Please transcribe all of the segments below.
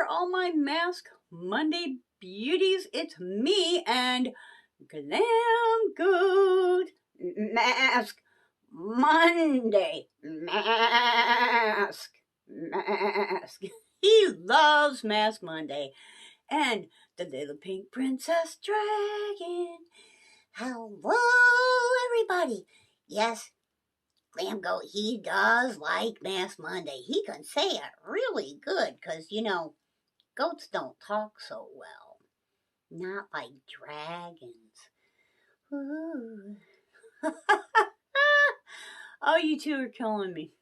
there, all my Mask Monday beauties. It's me and Glam Goat. Mask Monday. Mask. He loves Mask Monday. And the little pink princess dragon. Hello, everybody. Yes, Glam Goat, he does like Mask Monday. He can say it really good because, goats don't talk so well. Not like dragons. Ooh. Oh, you two are killing me.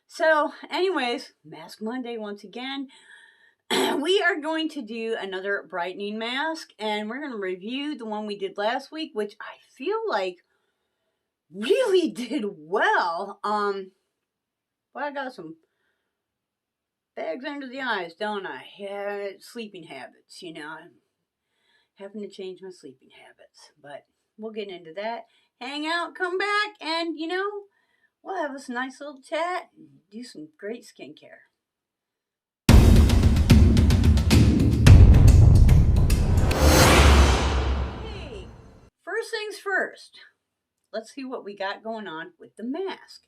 So, anyways, Mask Monday once again. We are going to do another brightening mask, and we're going to review the one we did last week, which I feel like really did well. Well, I got some bags under the eyes, don't I? Yeah, sleeping habits, I'm having to change my sleeping habits, but we'll get into that. Hang out, come back, and, we'll have us a nice little chat and do some great skincare. Hey, first things first, let's see what we got going on with the mask.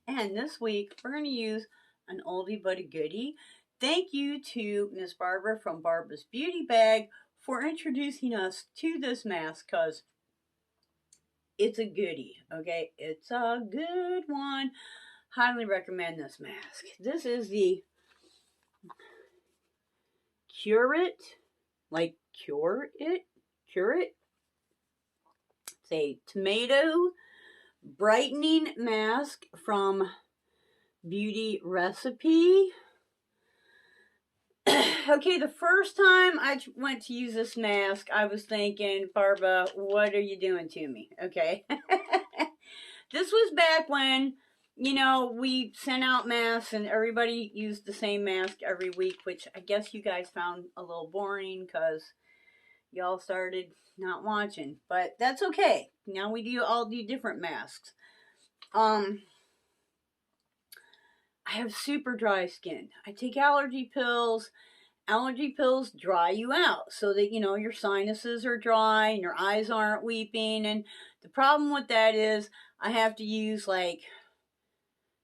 And this week, we're going to use an oldie but a goodie. Thank you to Miss Barbara from Barbara's Beauty Bag for introducing us to this mask, because it's a goodie, okay? It's a good one. Highly recommend this mask. This is the Cure It. It's a tomato brightening mask from Beauty Recipe. Okay, the first time I went to use this mask, I was thinking, Barbara, what are you doing to me? Okay. This was back when, we sent out masks and everybody used the same mask every week, which I guess you guys found a little boring because y'all started not watching. But that's okay. Now we all do different masks. I have super dry skin. I take allergy pills. Allergy pills dry you out so that, your sinuses are dry and your eyes aren't weeping. And the problem with that is I have to use like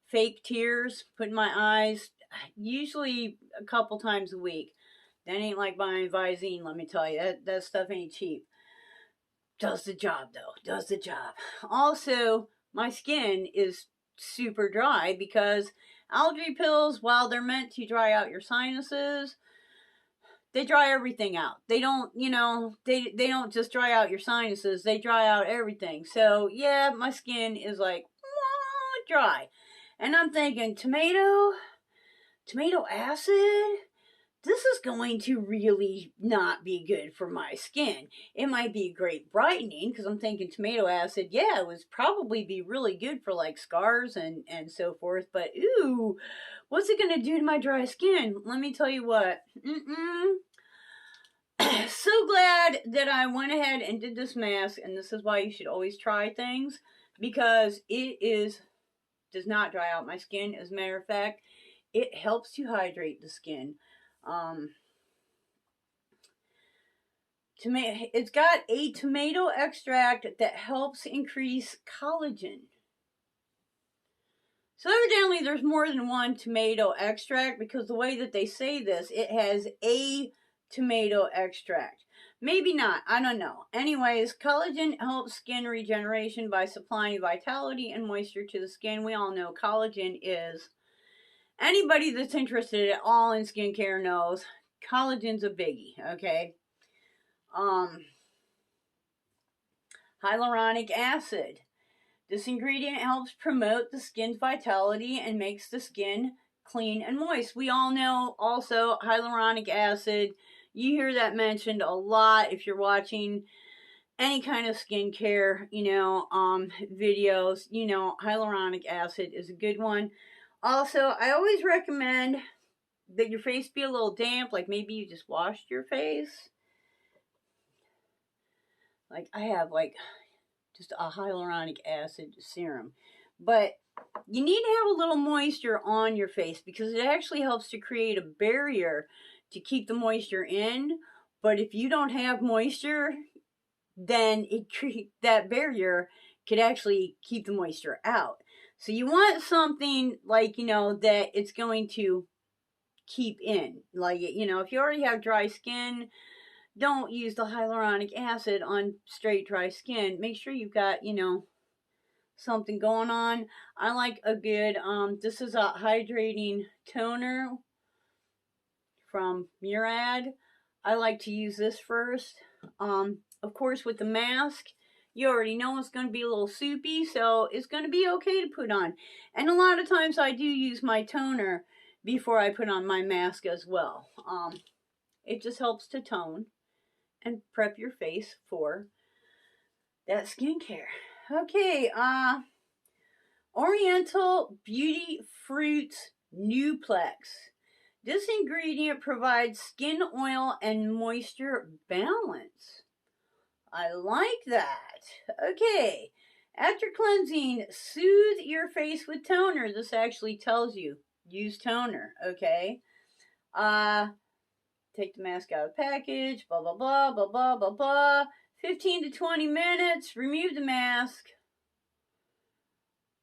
fake tears put in my eyes, usually a couple times a week. That ain't like buying Visine, let me tell you. That stuff ain't cheap. Does the job, though. Does the job. Also, my skin is super dry because allergy pills, while they're meant to dry out your sinuses, they dry everything out. They don't, they don't just dry out your sinuses. They dry out everything. So, yeah, my skin is like, dry. And I'm thinking, tomato acid? This is going to really not be good for my skin. It might be great brightening, because I'm thinking tomato acid, yeah, it would probably be really good for like scars and so forth. But, ooh, what's it going to do to my dry skin? Let me tell you what. So glad that I went ahead and did this mask, and this is why you should always try things, because it does not dry out my skin. As a matter of fact, it helps to hydrate the skin. It's got a tomato extract that helps increase collagen. So evidently there's more than one tomato extract, because the way that they say this, it has a tomato extract. Maybe not, I don't know. Anyways, collagen helps skin regeneration by supplying vitality and moisture to the skin. We all know collagen is, anybody that's interested at all in skincare knows, collagen's a biggie, okay? Hyaluronic acid. This ingredient helps promote the skin's vitality and makes the skin clean and moist. We all know also hyaluronic acid. You hear that mentioned a lot if you're watching any kind of skincare, videos. Hyaluronic acid is a good one. Also, I always recommend that your face be a little damp, like maybe you just washed your face. Like I have just a hyaluronic acid serum. But you need to have a little moisture on your face because it actually helps to create a barrier to keep the moisture in. But if you don't have moisture, then that barrier could actually keep the moisture out. So you want something like, that it's going to keep in. Like, if you already have dry skin, don't use the hyaluronic acid on straight dry skin. Make sure you've got, something going on. I like a good, this is a hydrating toner from Murad. I like to use this first. Of course, with the mask, you already know it's going to be a little soupy, so it's going to be okay to put on. And a lot of times I do use my toner before I put on my mask as well. It just helps to tone and prep your face for that skincare. Okay, Oriental Beauty Fruits Nuplex. This ingredient provides skin oil and moisture balance. I like that. Okay. After cleansing, soothe your face with toner. This actually tells you, use toner, okay? Take the mask out of the package, blah, blah, blah, blah, blah, blah, blah. 15 to 20 minutes, remove the mask,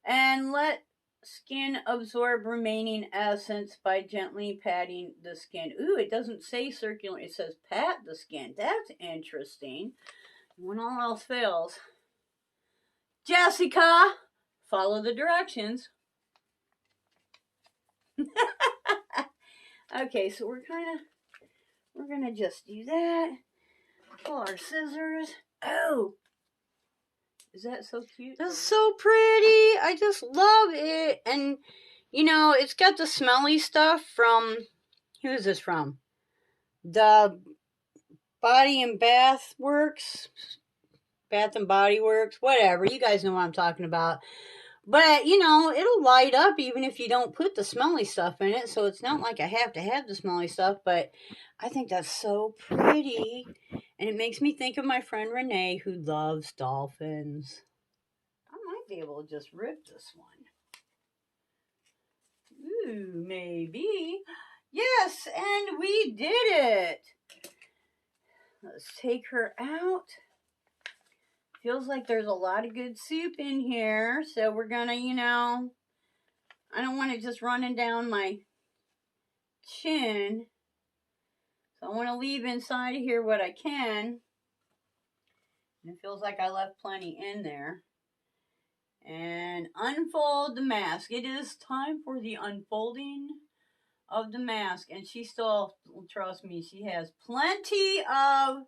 and let skin absorb remaining essence by gently patting the skin. Ooh, it doesn't say circular, it says pat the skin. That's interesting. When all else fails, Jessica, follow the directions. Okay, so we're gonna just do that. Pull our scissors. Oh, is that so cute? That's so pretty. I just love it. And, it's got the smelly stuff from, who is this from? The Body and Bath Works. Bath and Body Works. Whatever. You guys know what I'm talking about. But, it'll light up even if you don't put the smelly stuff in it. So it's not like I have to have the smelly stuff. But I think that's so pretty. And it makes me think of my friend Renee who loves dolphins. I might be able to just rip this one. Ooh, maybe. Yes, and we did it. Let's take her out. Feels like there's a lot of good soup in here. So we're gonna, I don't want it just running down my chin. So I want to leave inside of here what I can. And it feels like I left plenty in there. And unfold the mask. It is time for the unfolding of the mask. And she still, trust me, she has plenty of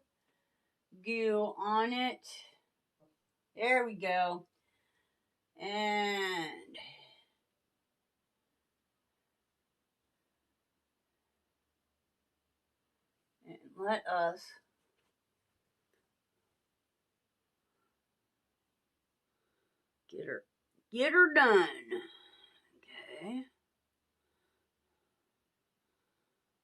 goo on it. There we go. And let us get her done. Okay.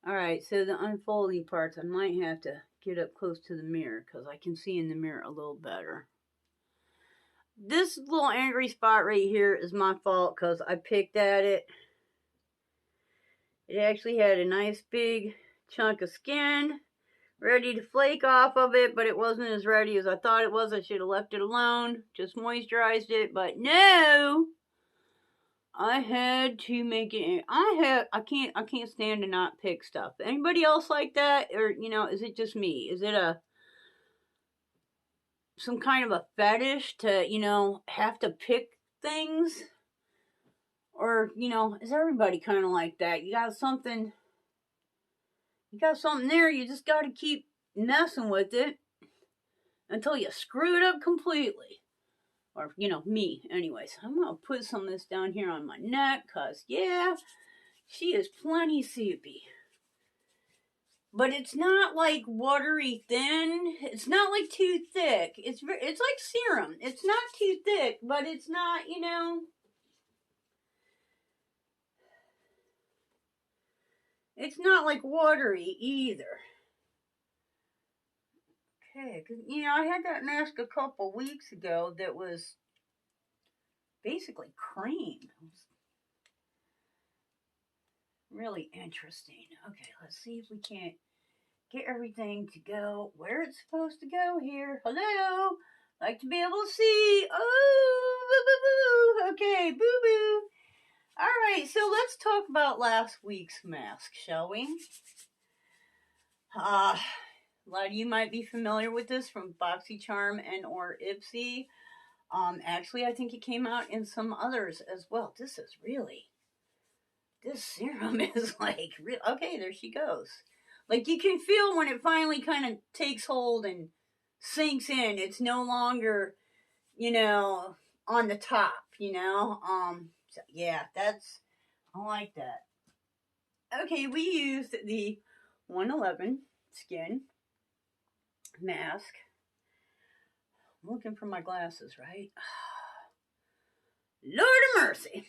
All right, so the unfolding parts, I might have to get up close to the mirror because I can see in the mirror a little better. This little angry spot right here is my fault because I picked at it. It actually had a nice big chunk of skin ready to flake off of it, but it wasn't as ready as I thought it was. I should have left it alone, just moisturized it, but no! I had to make it. I can't stand to not pick stuff. Anybody else like that? Or, is it just me? Is it some kind of a fetish to, have to pick things? Or, is everybody kind of like that? You got something there, you just got to keep messing with it until you screw it up completely. Or, me. Anyways, I'm going to put some of this down here on my neck because, yeah, she is plenty soupy. But it's not like watery thin. It's not like too thick. It's like serum. It's not too thick, but it's not, it's not like watery either. Okay, because, I had that mask a couple weeks ago that was basically cream. Really interesting. Okay, let's see if we can't get everything to go where it's supposed to go here. Hello? Like to be able to see. Oh, boo, boo, boo. Okay, boo boo. All right, so let's talk about last week's mask, shall we? A lot of you might be familiar with this from BoxyCharm and or Ipsy. Actually, I think it came out in some others as well. This serum is like, okay, there she goes. Like you can feel when it finally kind of takes hold and sinks in. It's no longer, on the top, So yeah, I like that. Okay, we used the 111 Skin mask. I'm looking for my glasses, right? Lord of mercy.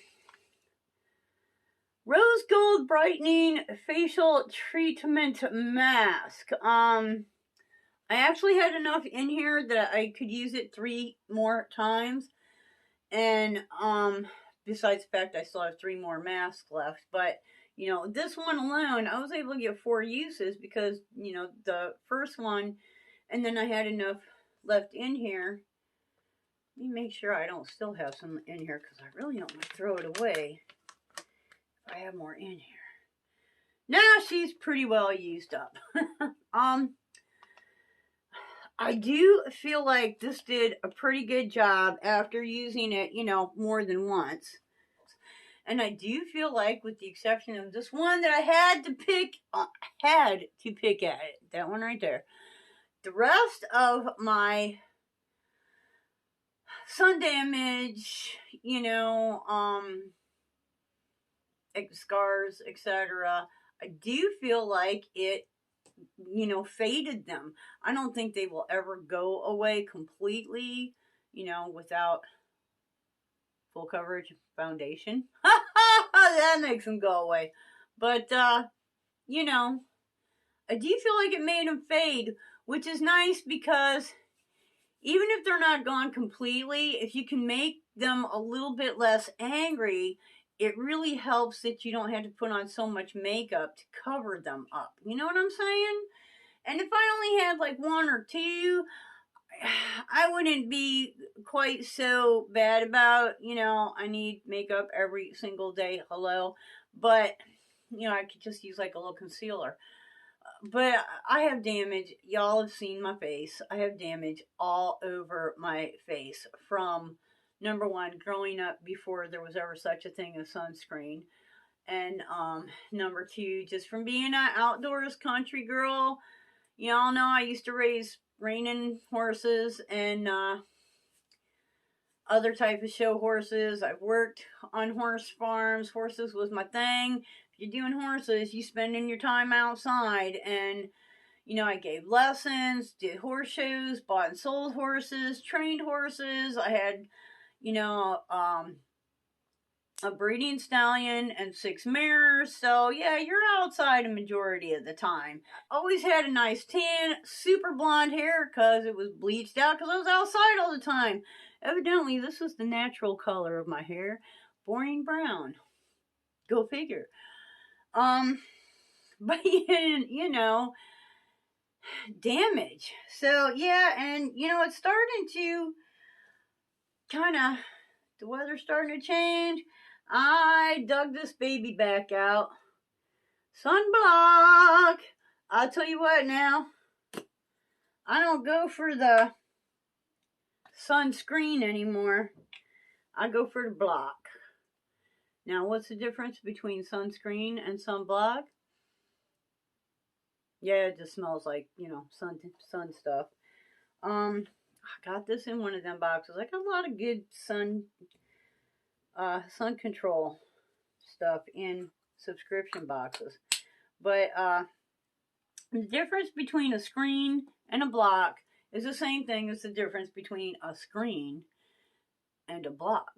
Rose Gold Brightening Facial Treatment Mask. I actually had enough in here that I could use it 3 more times. And besides the fact I still have 3 more masks left. But, this one alone, I was able to get 4 uses because, the first one, and then I had enough left in here. Let me make sure I don't still have some in here because I really don't want to throw it away. I have more in here. Now she's pretty well used up. I do feel like this did a pretty good job after using it, more than once. And I do feel like, with the exception of this one that I had to pick at it, that one right there, the rest of my sun damage, scars, etc., I do feel like it, faded them. I don't think they will ever go away completely, without full coverage foundation. That makes them go away. But, I do feel like it made them fade, which is nice because even if they're not gone completely, if you can make them a little bit less angry, it really helps that you don't have to put on so much makeup to cover them up. You know what I'm saying? And if I only had like 1 or 2, I wouldn't be quite so bad about, I need makeup every single day. Hello. But, I could just use like a little concealer. But I have damage. Y'all have seen my face. I have damage all over my face from, number 1, growing up before there was ever such a thing as sunscreen. And number 2, just from being an outdoors country girl. Y'all know I used to raise reining horses and other type of show horses. I've worked on horse farms. Horses was my thing. If you're doing horses, you spending your time outside. And, I gave lessons, did horse shows, bought and sold horses, trained horses. I had, a breeding stallion and 6 mares. So yeah, you're outside a majority of the time. Always had a nice tan, super blonde hair because it was bleached out because I was outside all the time. Evidently, this was the natural color of my hair. Boring brown. Go figure. But damage. So yeah, and it's starting to the weather's starting to change. I dug this baby back out. Sunblock. I'll tell you what now. I don't go for the sunscreen anymore. I go for the block. Now, what's the difference between sunscreen and sunblock? Yeah, it just smells like, sun stuff. I got this in one of them boxes. I got a lot of good sun control stuff in subscription boxes. But the difference between a screen and a block is the same thing as the difference between a screen and a block.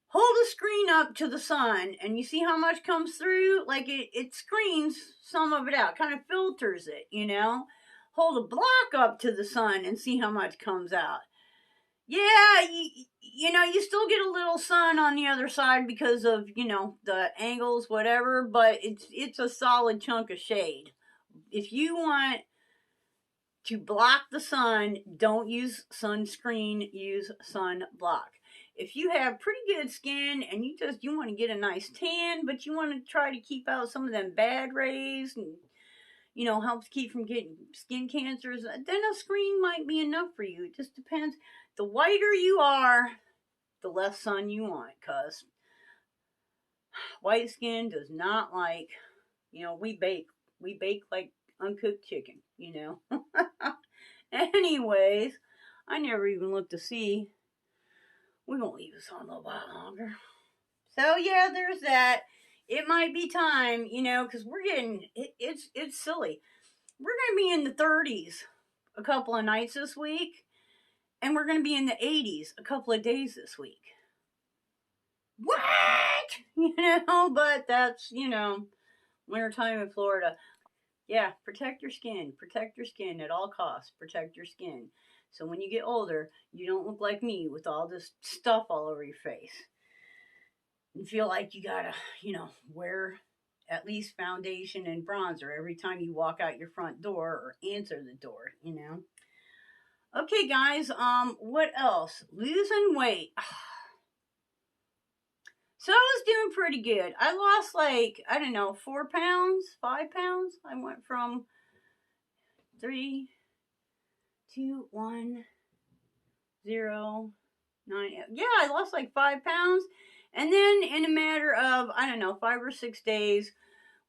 Hold a screen up to the sun and you see how much comes through. Like it screens some of it out, kind of filters it. Hold a block up to the sun and see how much comes out. Yeah, you know, you still get a little sun on the other side because of, you know, the angles, whatever, but it's a solid chunk of shade. If you want to block the sun, don't use sunscreen, use sunblock. If you have pretty good skin and you want to get a nice tan, but you want to try to keep out some of them bad rays and you know helps keep from getting skin cancers, then a screen might be enough for you. It just depends. The whiter you are, the less sun you want, cause white skin does not like, you know, we bake like uncooked chicken, you know. Anyways, I never even looked to see. We won't leave this on a little while longer. So yeah, there's that. It might be time, you know, because we're getting it's silly. We're gonna be in the 30s a couple of nights this week, and we're gonna be in the 80s a couple of days this week. What? You know, but that's, you know, wintertime in Florida. Yeah, protect your skin. Protect your skin at all costs. Protect your skin. So when you get older, you don't look like me with all this stuff all over your face. And feel like you gotta, you know, wear at least foundation and bronzer every time you walk out your front door or answer the door, you know. Okay, guys, what else? Losing weight. So I was doing pretty good. I lost like, I don't know, 4 pounds, 5 pounds. I went from 3, 2, 1, 0, 9. Yeah, I lost like 5 pounds. And then in a matter of, I don't know, 5 or 6 days,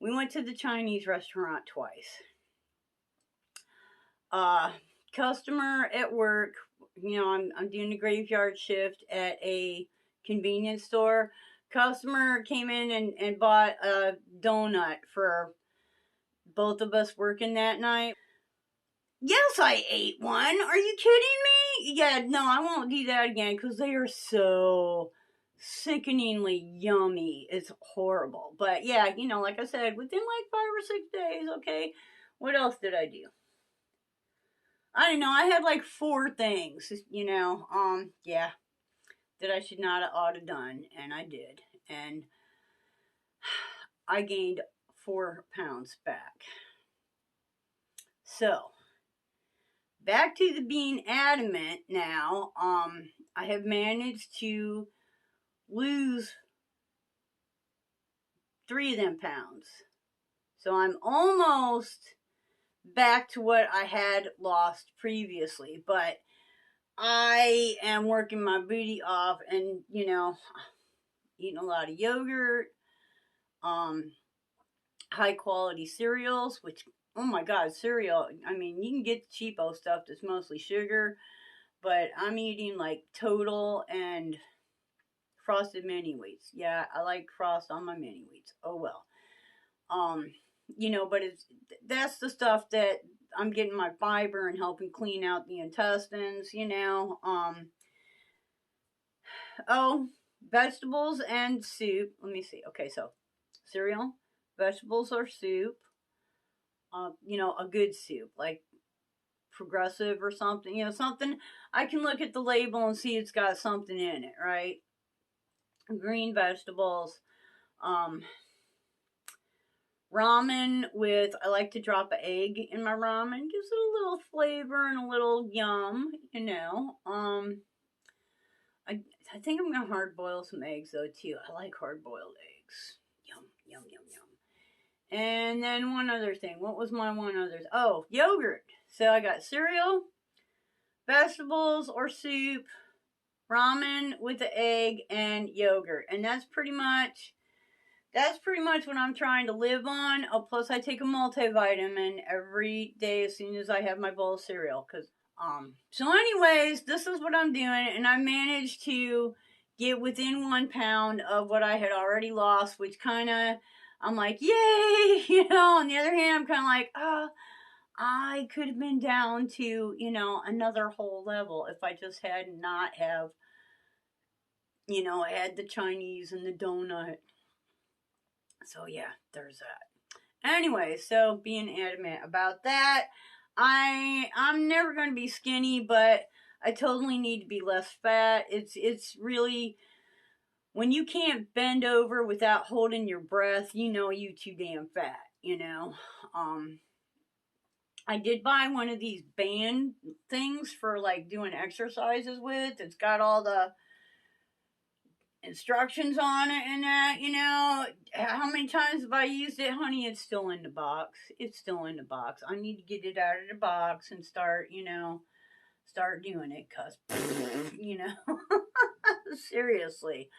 we went to the Chinese restaurant twice. Customer at work, you know, I'm doing a graveyard shift at a convenience store. Customer came in and bought a donut for both of us working that night. Yes, I ate one. Are you kidding me? Yeah, no, I won't do that again because they are so sickeningly yummy. It's horrible. But yeah, you know, like I said, within like 5 or 6 days, okay, what else did I do? I don't know. I had like 4 things, you know, yeah, that I should not have ought have done, and I did. And I gained 4 pounds back. So, back to the being adamant now. I have managed to lose 3 of them pounds. So I'm almost back to what I had lost previously, but I am working my booty off and, you know, eating a lot of yogurt, high quality cereals, which, oh my God, cereal, I mean, you can get the cheapo stuff that's mostly sugar, but I'm eating like Total and Frosted Mini Wheats. Yeah, I like Frost on my Mini Wheats. Oh well. Um, you know, but that's the stuff that I'm getting my fiber and helping clean out the intestines, you know. Oh, vegetables and soup. Let me see. Okay, so cereal, vegetables or soup. You know, a good soup, like Progressive or something, you know, something I can look at the label and see it's got something in it, right? Green vegetables, um, ramen with, I like to drop an egg in my ramen, gives it a little flavor and a little yum, you know. I think I'm gonna hard boil some eggs though too. I like hard boiled eggs. Yum, yum, yum, yum. And then one other thing. What was my one other? Oh, yogurt. So I got cereal, vegetables or soup, ramen with the egg, and yogurt. And that's pretty much what I'm trying to live on. Oh, plus I take a multivitamin every day as soon as I have my bowl of cereal. So anyways, this is what I'm doing, and I managed to get within 1 pound of what I had already lost, which kind of, I'm like, yay, you know. On the other hand, I'm kind of like, I could have been down to, you know, another whole level if I just had not have, you know, had the Chinese and the donut. So yeah, there's that. Anyway, being adamant about that, I'm never going to be skinny, but I totally need to be less fat. It's really, when you can't bend over without holding your breath, you know you too damn fat, you know. I did buy one of these band things for like doing exercises with. It's got all the instructions on it and that, you know. How many times have I used it, honey? It's still in the box. It's still in the box. I need to get it out of the box and start, you know, start doing it, cause you know, seriously.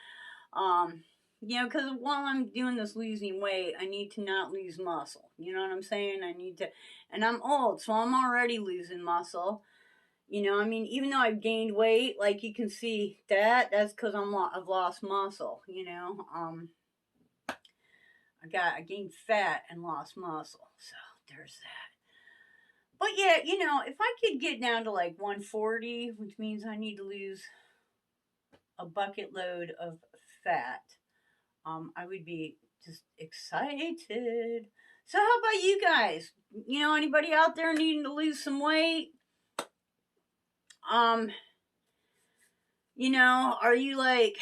You know, because while I'm doing this losing weight, I need to not lose muscle. You know what I'm saying? I need to, and I'm old, so I'm already losing muscle. You know, I mean, even though I've gained weight, like you can see that's because I've lost muscle. You know, I gained fat and lost muscle, so there's that. But yeah, you know, if I could get down to like 140, which means I need to lose a bucket load of fat, I would be just excited. So how about you guys? You know, anybody out there needing to lose some weight? Um, you know, are you like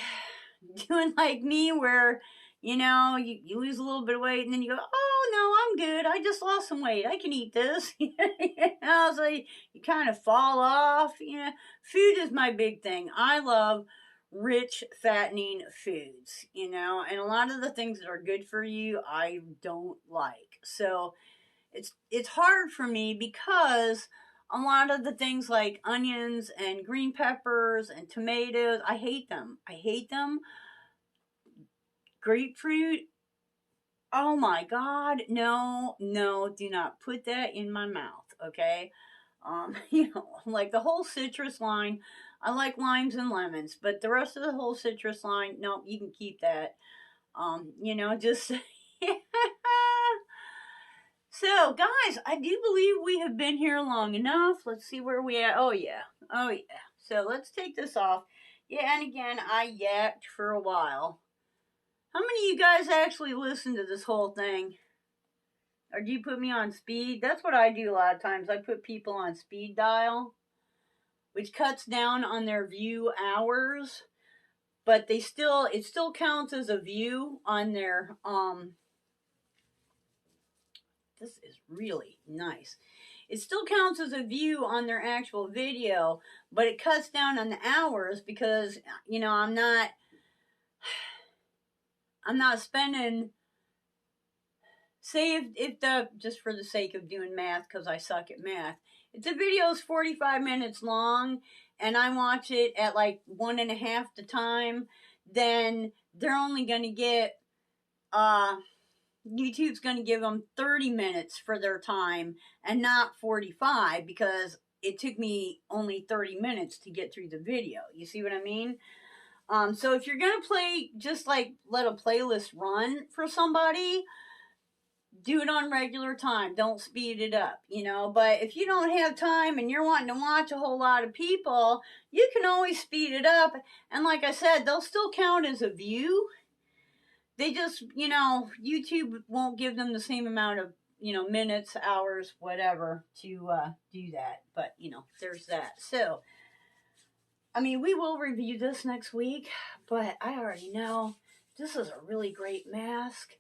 doing like me where, you know, you lose a little bit of weight and then you go, oh no, I'm good. I just lost some weight. I can eat this. You know, so you kind of fall off. You know, food is my big thing. I love rich, fattening foods, you know, and a lot of the things that are good for you, I don't like. So it's hard for me because a lot of the things like onions and green peppers and tomatoes, I hate them. I hate them. Grapefruit, oh my God, no, no, do not put that in my mouth, okay? You know, like the whole citrus line, I like limes and lemons, but the rest of the whole citrus line, no, you can keep that. You know, just so guys, I do believe we have been here long enough. Let's see where we at. Oh yeah. Oh yeah. So let's take this off. Yeah, and again, I yacked for a while. How many of you guys actually listen to this whole thing? Or do you put me on speed? That's what I do a lot of times. I put people on speed dial, which cuts down on their view hours, but it still counts as a view on their this is really nice. It still counts as a view on their actual video, but it cuts down on the hours because, you know, I'm not spending, say if the, just for the sake of doing math, because I suck at math, if the video is 45 minutes long and I watch it at like 1.5 the time, then they're only going to get, YouTube's going to give them 30 minutes for their time and not 45 because it took me only 30 minutes to get through the video. You see what I mean? So if you're going to play, just like let a playlist run for somebody, do it on regular time. Don't speed it up, you know. But if you don't have time and you're wanting to watch a whole lot of people, you can always speed it up. And like I said, they'll still count as a view. They just, you know, YouTube won't give them the same amount of, you know, minutes, hours, whatever to do that. But, you know, there's that. So, I mean, we will review this next week, but I already know this is a really great mask.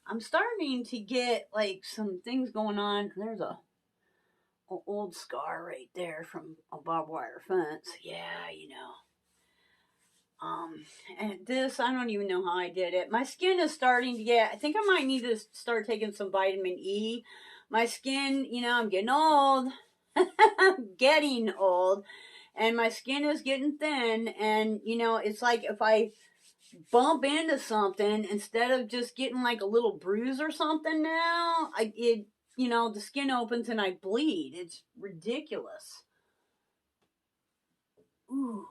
I'm starting to get like some things going on. There's a old scar right there from a barbed wire fence. Yeah, you know. And this, I don't even know how I did it. My skin is starting to get, I think I might need to start taking some vitamin E. My skin, you know, I'm getting old. I'm getting old. And my skin is getting thin. And, you know, it's like if I bump into something, instead of just getting like a little bruise or something now, you know, the skin opens and I bleed. It's ridiculous. Ooh.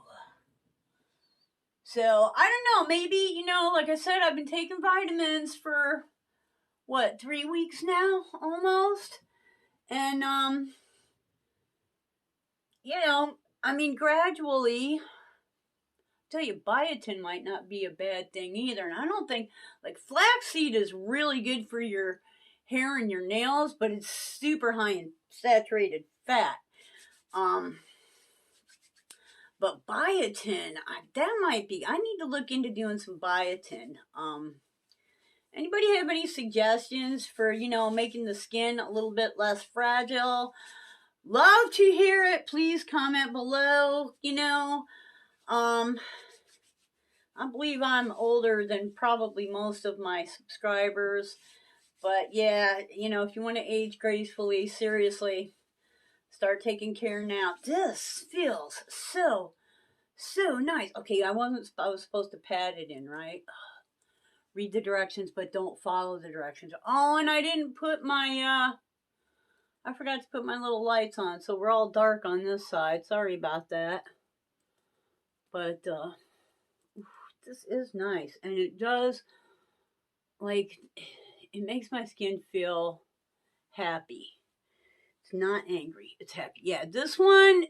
So, I don't know, maybe, you know, like I said, I've been taking vitamins for, 3 weeks now, almost? And, you know, I mean, gradually, I tell you, biotin might not be a bad thing either. And I don't think, like, flaxseed is really good for your hair and your nails, but it's super high in saturated fat. But biotin, that might be, I need to look into doing some biotin. Anybody have any suggestions for, making the skin a little bit less fragile? Love to hear it. Please comment below. I believe I'm older than probably most of my subscribers. But yeah, if you want to age gracefully, seriously, start taking care now. This feels so nice. Okay, I was supposed to pat it in, right? Read the directions, but don't follow the directions. Oh, and I didn't put my, I forgot to put my little lights on, so we're all dark on this side. Sorry about that. But, this is nice. And it does, like, it makes my skin feel happy. It's not angry. It's happy. Yeah, this one,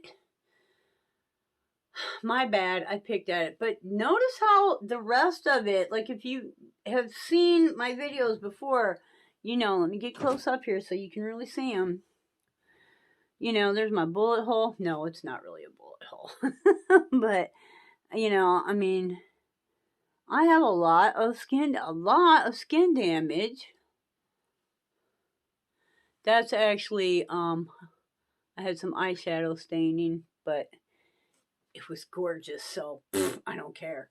my bad, I picked at it. But notice how the rest of it, like if you have seen my videos before, let me get close up here so you can really see them. There's my bullet hole. No, it's not really a bullet hole. But, I mean, I have a lot of skin damage. That's actually, I had some eyeshadow staining, but it was gorgeous, so I don't care.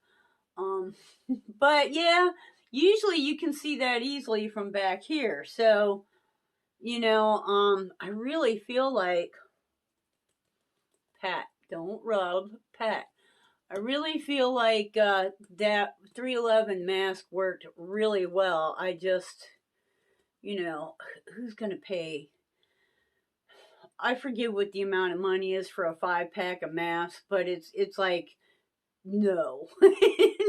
But yeah, usually you can see that easily from back here. So, I really feel like, pat, don't rub, pat. I really feel like that 311 mask worked really well. I just, who's going to pay? I forget what the amount of money is for a 5-pack of masks, but it's like, no.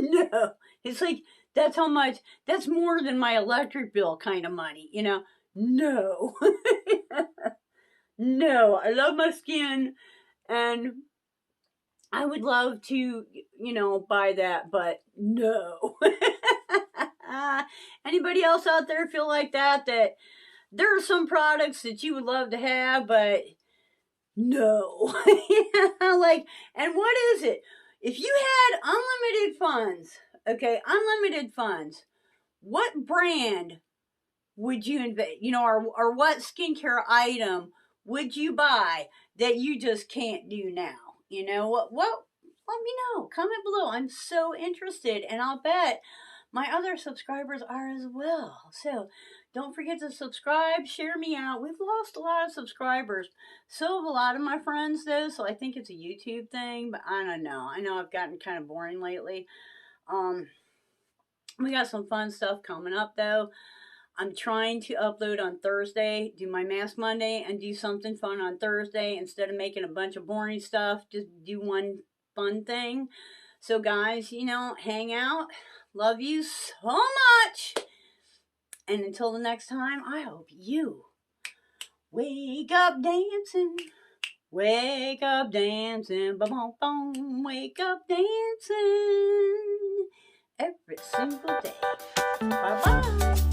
No. It's like, that's how much, that's more than my electric bill kind of money, No. No, I love my skin, and I would love to, buy that, but no. Anybody else out there feel like that there are some products that you would love to have, but no. Like, and what is it? If you had unlimited funds, what brand would you invest, or what skincare item would you buy that you just can't do now? What, let me know. Comment below. I'm so interested, and I'll bet my other subscribers are as well. So don't forget to subscribe, share me out. We've lost a lot of subscribers. So have a lot of my friends, though, so I think it's a YouTube thing, but I don't know. I know I've gotten kind of boring lately. We got some fun stuff coming up, though. I'm trying to upload on Thursday, do my Mask Monday, and do something fun on Thursday. Instead of making a bunch of boring stuff, just do one fun thing. So guys, hang out. Love you so much. And until the next time, I hope you wake up dancing. Wake up dancing. Boom, boom. Wake up dancing. Every single day. Bye-bye.